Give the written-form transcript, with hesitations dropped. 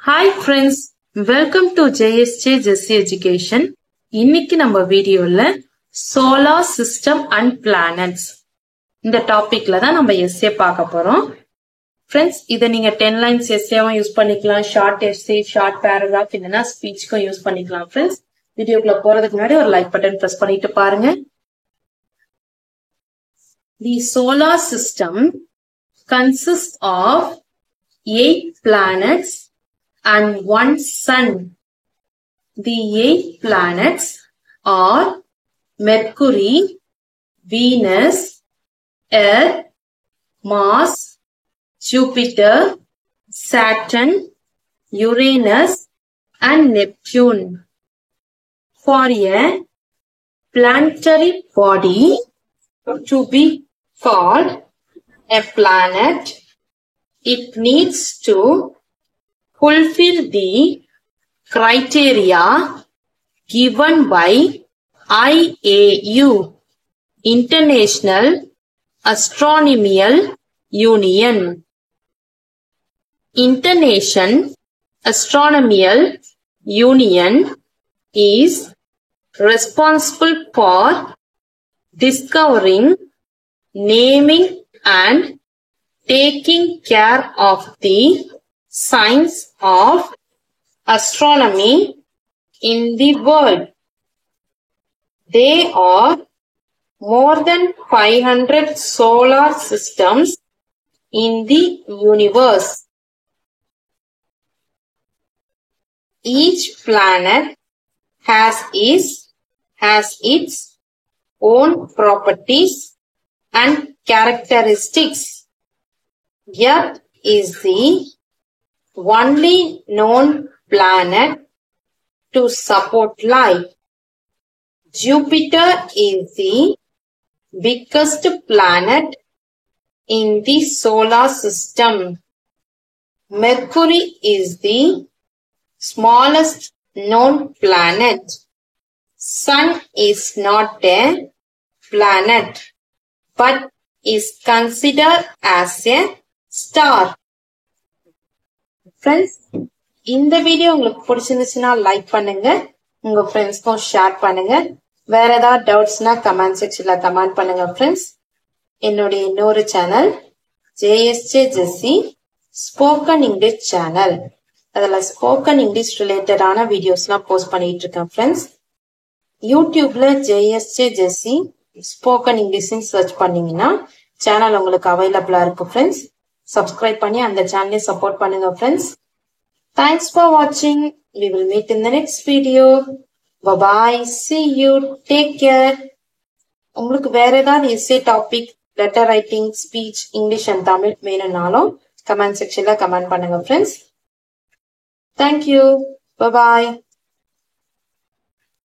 Hi friends, welcome to JSJ Jessie Education. இன்னைக்கு நம்ம வீடியோல Solar System and Planets இந்த டாபிக்ல தான் நம்ம essay பார்க்க போறோம். Friends, இத நீங்க 10 lines essayவா யூஸ் பண்ணிக்கலாம், short essay, short paragraph இல்லனா ஸ்பீச்சுக்கு யூஸ் பண்ணிக்கலாம். Friends, வீடியோக்குள்ள போறதுக்கு முன்னாடி ஒரு லைக் பட்டன் பிரஸ் பண்ணிட்டு பாருங்க. The solar system consists of 8 planets and 1 sun. The 8 planets are Mercury, Venus, Earth, Mars, Jupiter, Saturn, Uranus and Neptune. For a planetary body to be called a planet, it needs to fulfill the criteria given by IAU, International Astronomical Union. International Astronomical Union is responsible for discovering, naming and taking care of the science of astronomy in the world. There are more than 500 solar systems in the universe. Each planet has its own properties and characteristics. Earth is the only known planet to support life. Jupiter is the biggest planet in the solar system. Mercury is the smallest known planet. Sun is not a planet but is considered as a star. Friends, இந்த video உங்களுக்கு பிடிச்சிருந்துச்சுன்னா like பண்ணுங்க, உங்க ஃப்ரெண்ட்ஸ்க்கும் share பண்ணுங்க. வேற ஏதாவது டவுட்ஸ்னா comment செக்ஷன்ல கமெண்ட் பண்ணுங்க. ஃப்ரெண்ட்ஸ், என்னுடைய இன்னொரு channel JSJ Jessie spoken English channel, அதுல ஸ்போக்கன் இங்கிலீஷ் ரிலேட்டடான வீடியோஸ்லாம் போஸ்ட் பண்ணிட்டு இருக்கேன். ஃப்ரெண்ட்ஸ், யூடியூப்ல JSJ Jessie ஸ்போக்கன் இங்கிலீஷ்னு சர்ச் பண்ணீங்கன்னா சேனல் உங்களுக்கு அவைலபிளா இருக்கு. ஃப்ரெண்ட்ஸ், சப்ஸ்கிரைப் பண்ணி அந்த சேனலை சப்போர்ட் பண்ணுங்க. Friends, thanks for watching. We will meet in the next video. Bye bye. See you. Take care. உங்களுக்கு வேற ஏதாவது essay topic, letter writing, speech, English and Tamil வேணும்னாலும் கமெண்ட் செக்ஷன்ல கமெண்ட் பண்ணுங்க. Friends, thank you. Bye bye.